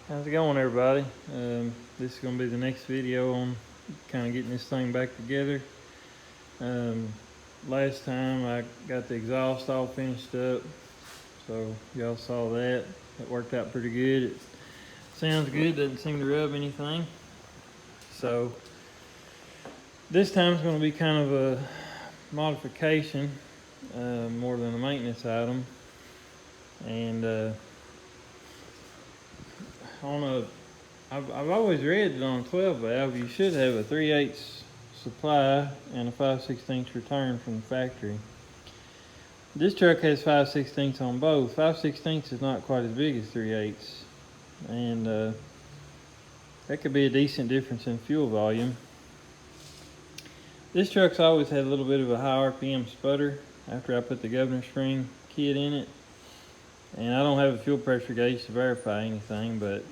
How's it going, everybody? This is going to be the next video on kind of getting this thing back together. Last time I got the exhaust all finished up, so y'all saw that. It worked out pretty good. It sounds good, doesn't seem to rub anything. So this time it's going to be kind of a modification more than a maintenance item. And I've always read that on a 12 valve you should have a 3/8 supply and a 5/16 return from the factory. This truck has 5/16 on both. 5/16 is not quite as big as 3/8, and that could be a decent difference in fuel volume. This truck's always had a little bit of a high RPM sputter after I put the governor spring kit in it, and I don't have a fuel pressure gauge to verify anything, but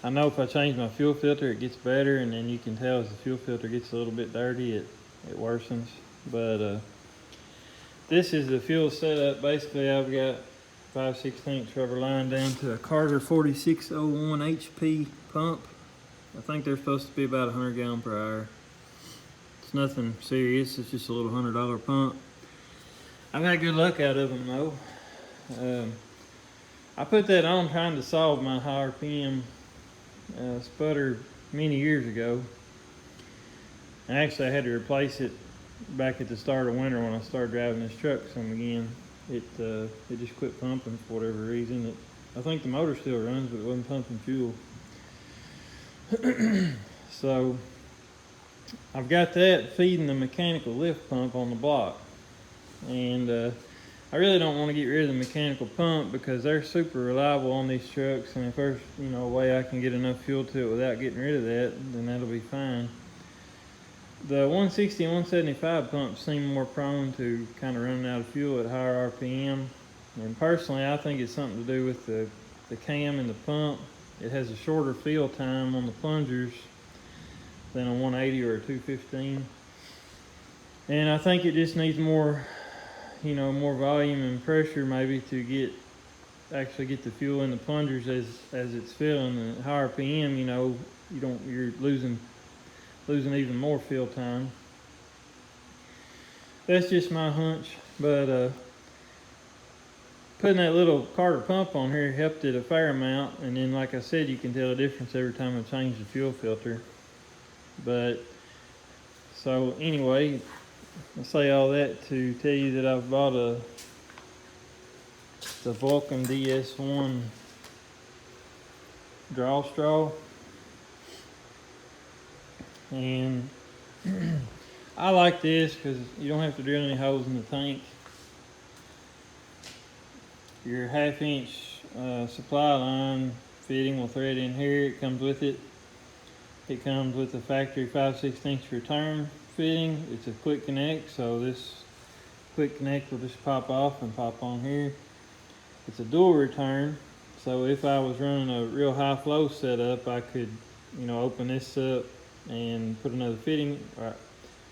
I know if I change my fuel filter it gets better, and then you can tell as the fuel filter gets a little bit dirty it worsens. But this is the fuel setup. Basically I've got 5/16 rubber line down to a Carter 4601 HP pump. I think they're supposed to be about 100 gallon per hour. It's nothing serious, it's just a little $100 pump. I've had good luck out of them though. I put that on trying to solve my high RPM sputter many years ago. And actually I had to replace it back at the start of winter when I started driving this truck some again. It just quit pumping for whatever reason. I think the motor still runs, but it wasn't pumping fuel. So I've got that feeding the mechanical lift pump on the block. And I really don't want to get rid of the mechanical pump because they're super reliable on these trucks, and if there's a way I can get enough fuel to it without getting rid of that, then that'll be fine. The 160 and 175 pumps seem more prone to kind of running out of fuel at higher RPM, and personally I think it's something to do with the cam and the pump. It has a shorter fill time on the plungers than a 180 or a 215, and I think it just needs more more volume and pressure maybe to actually get the fuel in the plungers as it's filling. At higher RPM, you're losing even more fill time. That's just my hunch, but putting that little Carter pump on here helped it a fair amount, and then like I said, you can tell the difference every time I change the fuel filter. But so anyway, I say all that to tell you that I've bought the Vulcan DS1 draw straw, and I like this because you don't have to drill any holes in the tank. Your 1/2 inch supply line fitting will thread in here. It comes with it. It comes with the factory 5/16 return fitting. It's a quick connect, so this quick connect will just pop off and pop on here. It's a dual return, so if I was running a real high flow setup, I could open this up and put another fitting. Or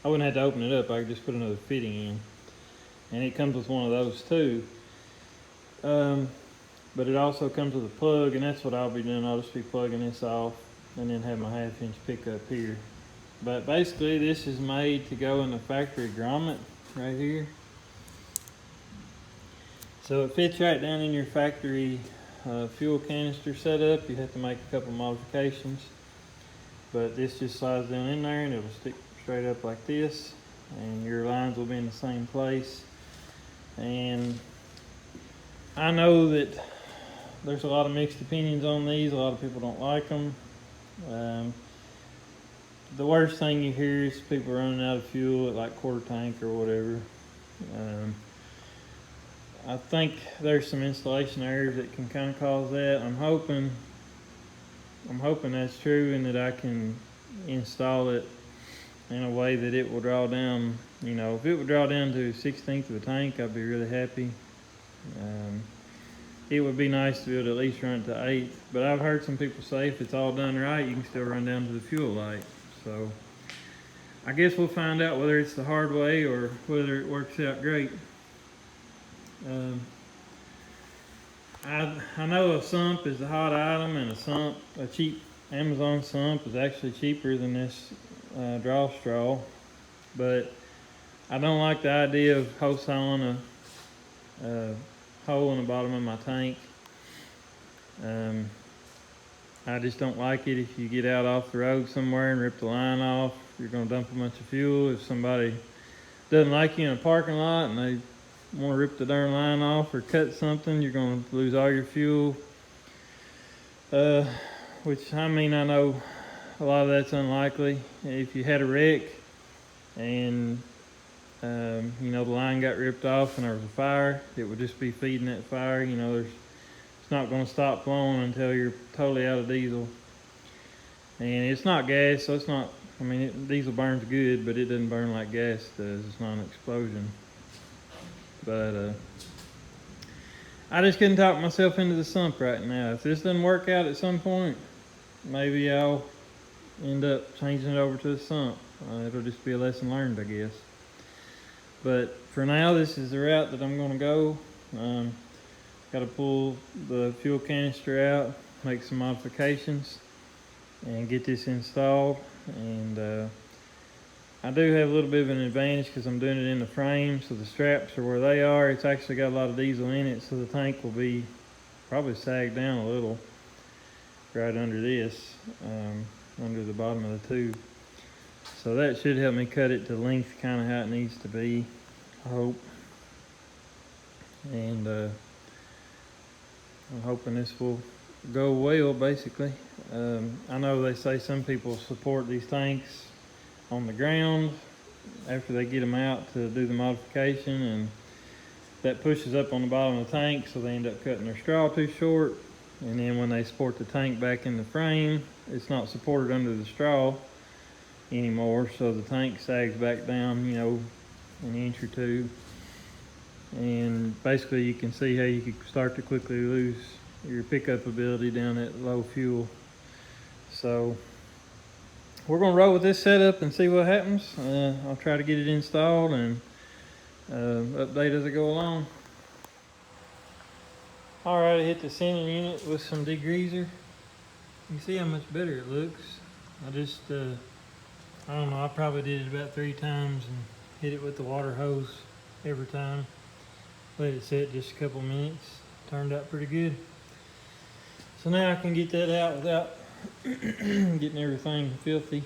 I wouldn't have to open it up, I could just put another fitting in, and it comes with one of those too. But it also comes with a plug, and that's what I'll be doing. I'll just be plugging this off and then have my 1/2 inch pickup here. But basically this is made to go in the factory grommet right here. So it fits right down in your factory fuel canister setup. You have to make a couple modifications, but this just slides down in there and it'll stick straight up like this, and your lines will be in the same place. And I know that there's a lot of mixed opinions on these. A lot of people don't like them. The worst thing you hear is people running out of fuel at like quarter tank or whatever. I think there's some installation errors that can kind of cause that. I'm hoping that's true, and that I can install it in a way that it will draw down. If it would draw down to 1/16 of a tank, I'd be really happy. It would be nice to be able to at least run it to 1/8, but I've heard some people say if it's all done right, you can still run down to the fuel light. So I guess we'll find out whether it's the hard way or whether it works out great. I know a sump is a hot item, and a cheap Amazon sump is actually cheaper than this draw straw, but I don't like the idea of wholesaling a hole in the bottom of my tank. I just don't like it. If you get out off the road somewhere and rip the line off, you're going to dump a bunch of fuel. If somebody doesn't like you in a parking lot and they want to rip the darn line off or cut something, you're going to lose all your fuel. Which, I mean, I know a lot of that's unlikely. If you had a wreck and you know, the line got ripped off and there was a fire, it would just be feeding that fire. You know, it's not going to stop flowing until you're totally out of diesel. And it's not gas, so it's not, I mean, diesel burns good, but it doesn't burn like gas does. It's not an explosion. But I just couldn't talk myself into the sump right now. If this doesn't work out at some point, maybe I'll end up changing it over to the sump. It'll just be a lesson learned, I guess. But for now, this is the route that I'm going to go. Got to pull the fuel canister out, make some modifications, and get this installed. And I do have a little bit of an advantage because I'm doing it in the frame, so the straps are where they are. It's actually got a lot of diesel in it, so the tank will be probably sagged down a little right under this, under the bottom of the tube. So that should help me cut it to length, kind of how it needs to be, I hope. And I'm hoping this will go well, basically. I know they say some people support these tanks on the ground after they get them out to do the modification, and that pushes up on the bottom of the tank, so they end up cutting their straw too short. And then when they support the tank back in the frame, it's not supported under the straw anymore, so the tank sags back down, you know, an inch or two. And basically you can see how you can start to quickly lose your pickup ability down at low fuel. So we're going to roll with this setup and see what happens. I'll try to get it installed and update as I go along. Alright, I hit the sending unit with some degreaser. You see how much better it looks. I just I don't know, I probably did it about 3 times and hit it with the water hose every time. Let it sit just a couple minutes. Turned out pretty good. So now I can get that out without getting everything filthy.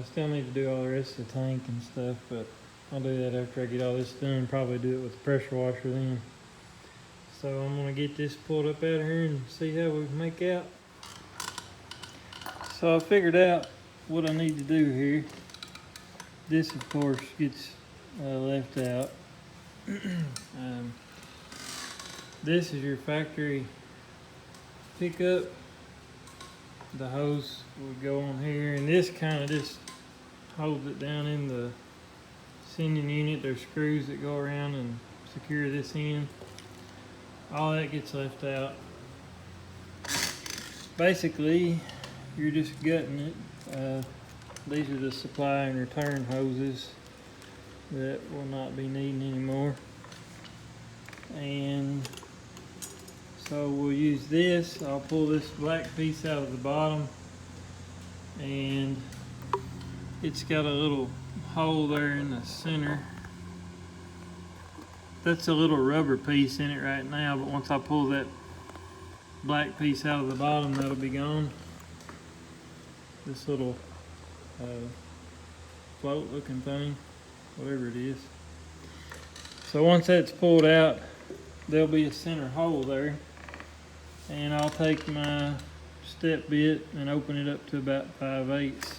Still need to do all the rest of the tank and stuff, but I'll do that after I get all this done. Probably do it with the pressure washer then. So I'm gonna get this pulled up out of here and see how we make out. So I figured out what I need to do here. This, of course, gets left out. This is your factory pickup. The hose would go on here, and this kind of just holds it down in the sending unit. There's screws that go around and secure this in. All that gets left out. Basically, you're just gutting it. These are the supply and return hoses that will not be needing anymore. And so we'll use this. I'll pull this black piece out of the bottom, and it's got a little hole there in the center. That's a little rubber piece in it right now, but once I pull that black piece out of the bottom, that'll be gone. This little float looking thing, whatever it is. So once that's pulled out, there'll be a center hole there, and I'll take my step bit and open it up to about 5/8.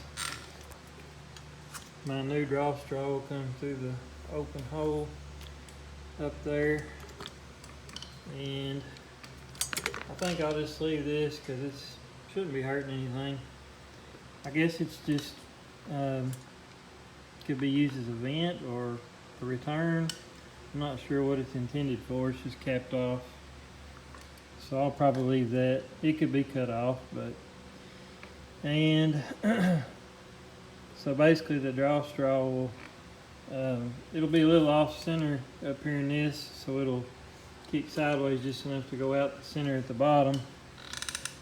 My new draw straw will come through the open hole up there, and I think I'll just leave this because it shouldn't be hurting anything. I guess it's just could be used as a vent or a return. I'm not sure what it's intended for. It's just capped off, so I'll probably leave that. It could be cut off, but and so basically the draw straw will it'll be a little off center up here in this, so it'll kick sideways just enough to go out the center at the bottom,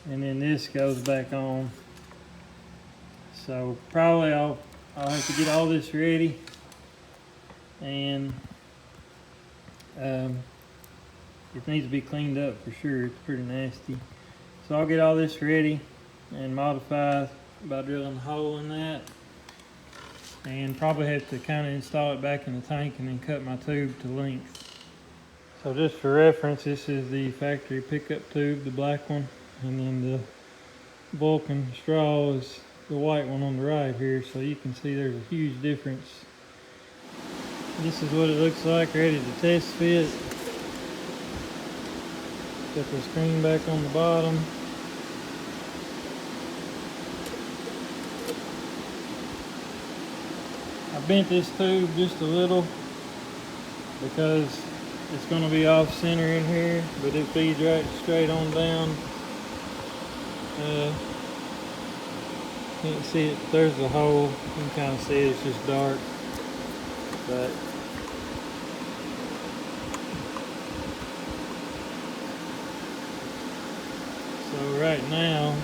and then this goes back on. So probably I'll have to get all this ready, and it needs to be cleaned up for sure. It's pretty nasty. So I'll get all this ready and modify by drilling a hole in that, and probably have to kind of install it back in the tank and then cut my tube to length. So just for reference, this is the factory pickup tube, the black one, and then the Vulcan straw is the white one on the right here. So you can see there's a huge difference. This is what it looks like ready to test fit. Got the screen back on the bottom. I bent this tube just a little because it's going to be off center in here, but it feeds right straight on down. Can't see it. There's the hole. You can kind of see it. It's just dark. But so right now,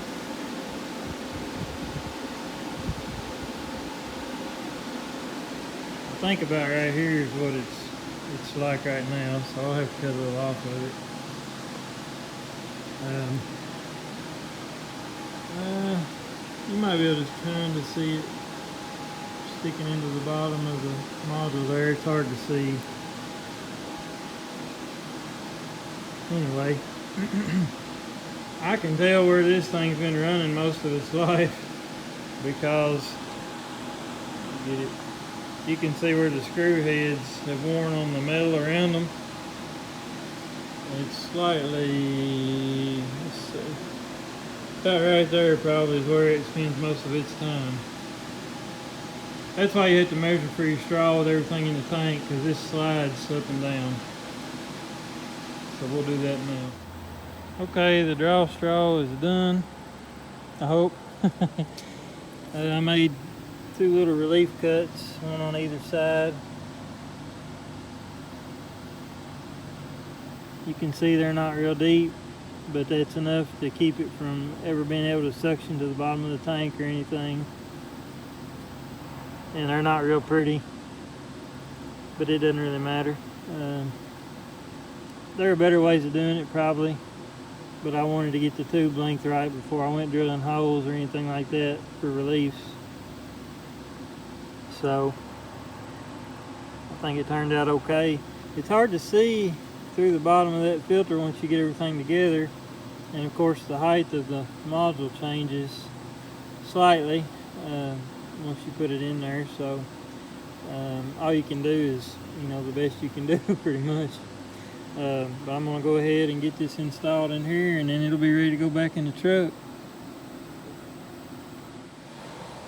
I think about right here is what it's like right now. So I'll have to cut a little off of it. You might be able to kind of see it sticking into the bottom of the module there. It's hard to see. Anyway, I can tell where this thing's been running most of its life because you can see where the screw heads have worn on the metal around them. It's slightly, let's see, about right there probably is where it spends most of its time. That's why you have to measure for your straw with everything in the tank, because this slides up and down. So we'll do that now. Okay, the draw straw is done, I hope. I made 2 little relief cuts, one on either side. You can see they're not real deep, but that's enough to keep it from ever being able to suction to the bottom of the tank or anything. And they're not real pretty, but it doesn't really matter. There are better ways of doing it probably, but I wanted to get the tube length right before I went drilling holes or anything like that for reliefs. So I think it turned out okay. It's hard to see through the bottom of that filter once you get everything together, and of course the height of the module changes slightly once you put it in there. So all you can do is, the best you can do pretty much. But I'm gonna go ahead and get this installed in here, and then it'll be ready to go back in the truck.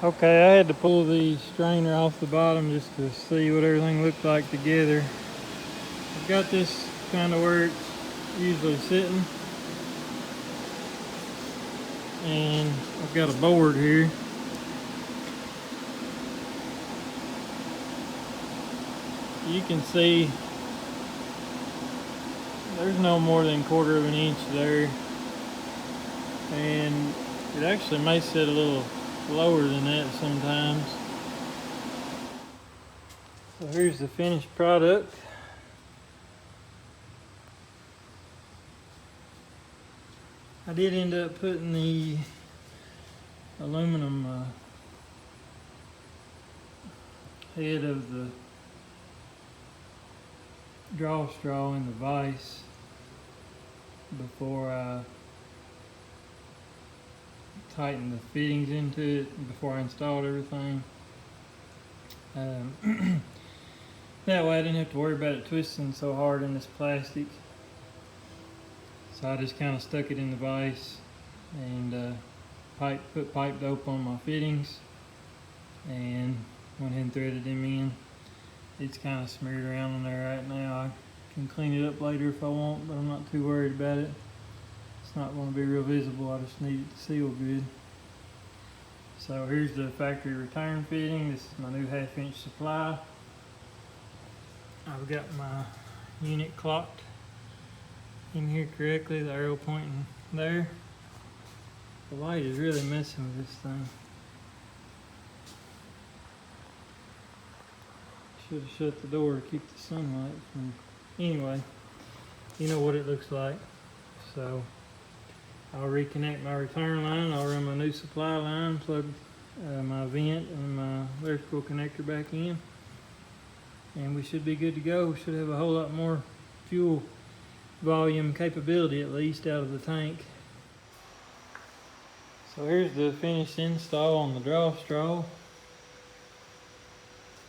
Okay, I had to pull the strainer off the bottom just to see what everything looked like together. I've got this kind of where it's usually sitting, and I've got a board here. You can see there's no more than 1/4 of an inch there, and it actually may sit a little lower than that sometimes. So here's the finished product. I did end up putting the aluminum head of the draw straw in the vise before I tightened the fittings into it, before I installed everything. That way I didn't have to worry about it twisting so hard in this plastic. So I just kind of stuck it in the vise and put pipe dope on my fittings and went ahead and threaded them in. It's kind of smeared around in there right now. I can clean it up later if I want, but I'm not too worried about it. It's not going to be real visible. I just need it to seal good. So here's the factory return fitting. This is my new 1/2 inch supply. I've got my unit clocked in here correctly, the arrow pointing there. The light is really messing with this thing. Should have shut the door to keep the sunlight from... Anyway, you know what it looks like. So I'll reconnect my return line. I'll run my new supply line, plug my vent and my electrical connector back in, and we should be good to go. We should have a whole lot more fuel volume capability, at least, out of the tank. So here's the finished install on the draw straw.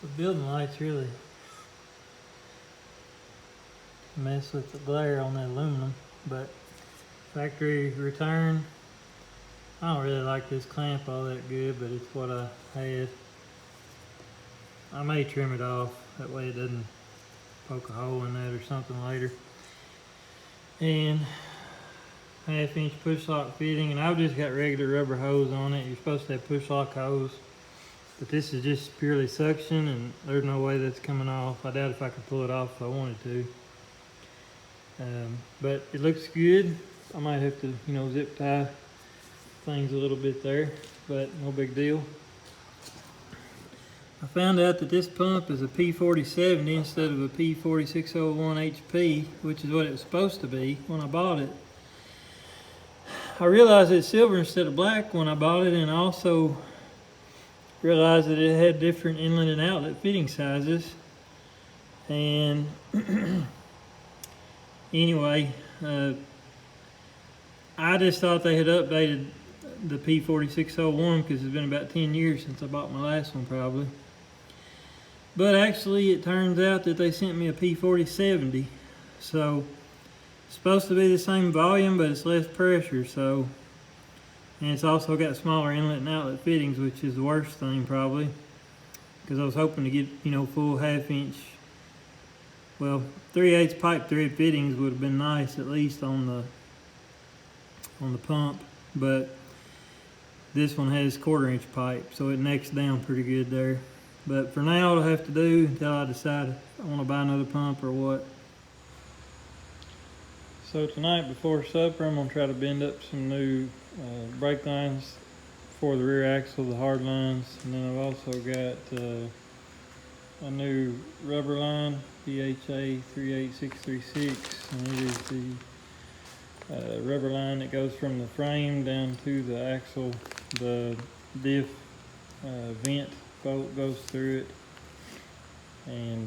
The building lights really mess with the glare on the aluminum, but factory return. I don't really like this clamp all that good, but it's what I had. I may trim it off, that way it doesn't poke a hole in that or something later. And 1/2 inch push lock fitting, and I've just got regular rubber hose on it. You're supposed to have push lock hose, but this is just purely suction, and there's no way that's coming off. I doubt if I could pull it off if I wanted to. But it looks good. I might have to, zip tie things a little bit there, but no big deal. I found out that this pump is a P4070 instead of a P4601 HP, which is what it was supposed to be when I bought it. I realized it's silver instead of black when I bought it, and I also realized that it had different inlet and outlet fitting sizes. And anyway, I just thought they had updated the P4601 because it's been about 10 years since I bought my last one, probably. But actually, it turns out that they sent me a P4070. So it's supposed to be the same volume, but it's less pressure. So, and it's also got smaller inlet and outlet fittings, which is the worst thing probably, because I was hoping to get, full 1/2 inch. Well, 3/8 pipe thread fittings would have been nice, at least on the pump, but this one has 1/4 inch pipe, so it necks down pretty good there. But for now, what I have to do until I decide if I want to buy another pump or what. So tonight before supper, I'm going to try to bend up some new brake lines for the rear axle, the hard lines, and then I've also got a new rubber line, BHA 38636, and it is the rubber line that goes from the frame down to the axle. The diff vent bolt goes through it, and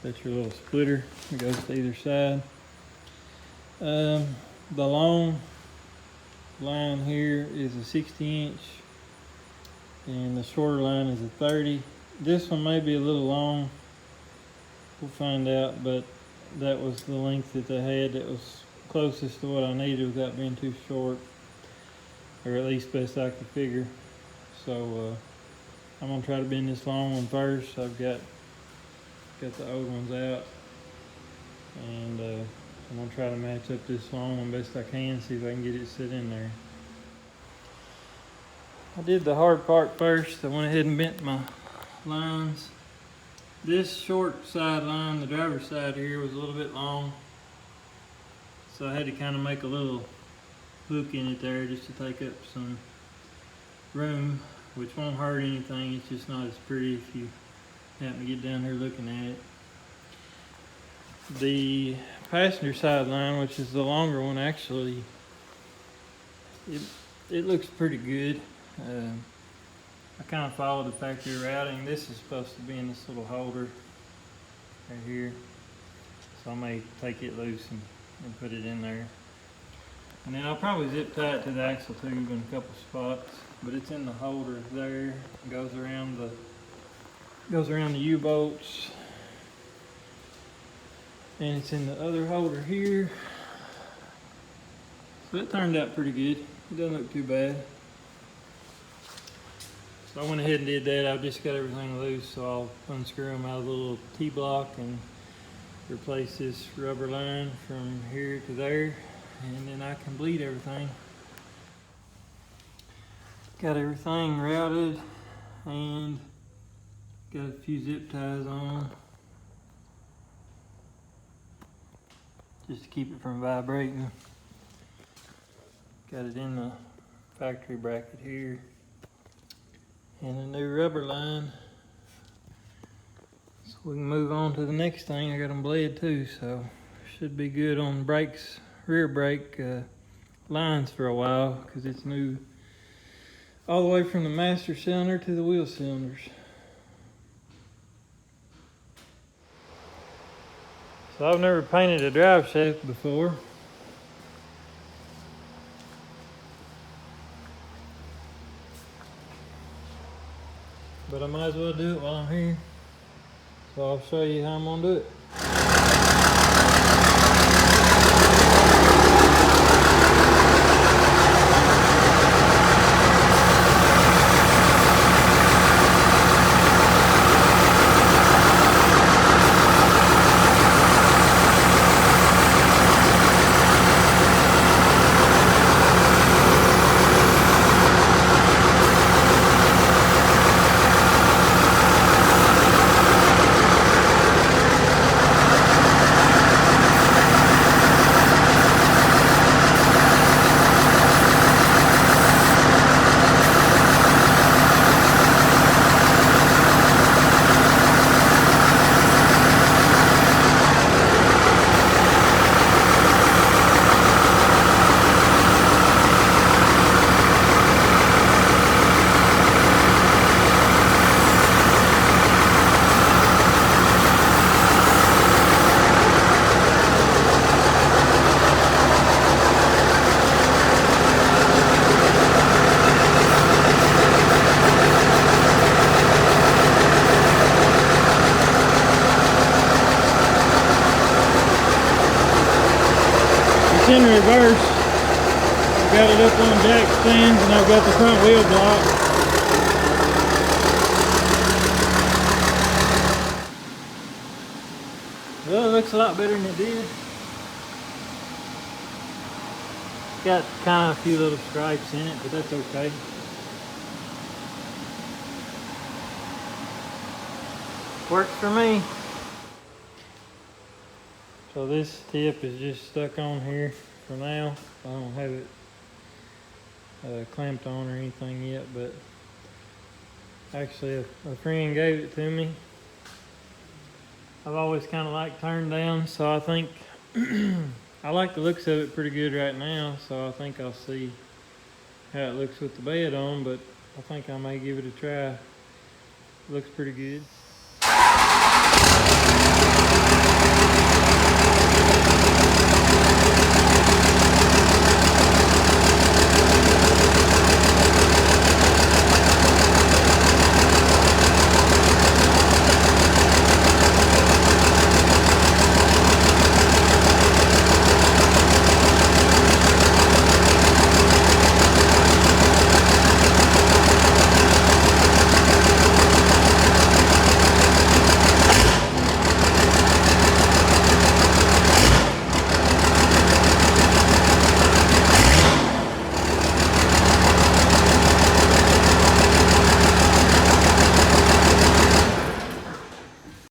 that's your little splitter that goes to either side. The long line here is a 60 inch, and the shorter line is a 30. This one may be a little long, we'll find out, but that was the length that they had that was closest to what I needed without being too short, or at least best I could figure. So I'm gonna try to bend this long one first. I've got the old ones out, and I'm gonna try to match up this long one best I can, see if I can get it sit in there. I did the hard part first. I went ahead and bent my lines. This short side line, the driver's side here, was a little bit long, so I had to kind of make a little hook in it there just to take up some room, which won't hurt anything. It's just not as pretty if you happen to get down here looking at it. The passenger side line, which is the longer one, actually, it looks pretty good. I kind of followed the factory routing. This is supposed to be in this little holder right here, so I may take it loose and put it in there. And then I'll probably zip tie it to the axle tube in a couple spots, but it's in the holder there. It goes around the U-bolts, and it's in the other holder here. So it turned out pretty good. It doesn't look too bad. So I went ahead and did that. I've just got everything loose, so I'll unscrew them out of the little T-block and replace this rubber line from here to there, and then I can bleed everything. Got everything routed and got a few zip ties on. just to keep it from vibrating. Got it in the factory bracket here. And a new rubber line. So we can move on to the next thing. I got them bled too, so should be good on brakes, rear brake lines for a while, because it's new all the way from the master cylinder to the wheel cylinders. So I've never painted a drive shaft before. But I might as well do it while I'm here. So I'll show you how I'm gonna do it. It's in reverse. I've got it up on jack stands and I've got the front wheel block. Well, it looks a lot better than it did. Got kind of a few little stripes in it, but that's okay. Works for me. So this tip is just stuck on here for now. I don't have it clamped on or anything yet, but actually a friend gave it to me. I've always kind of liked turn down, so I think I like the looks of it pretty good right now, so I think I'll see how it looks with the bed on, but I think I may give it a try. It looks pretty good.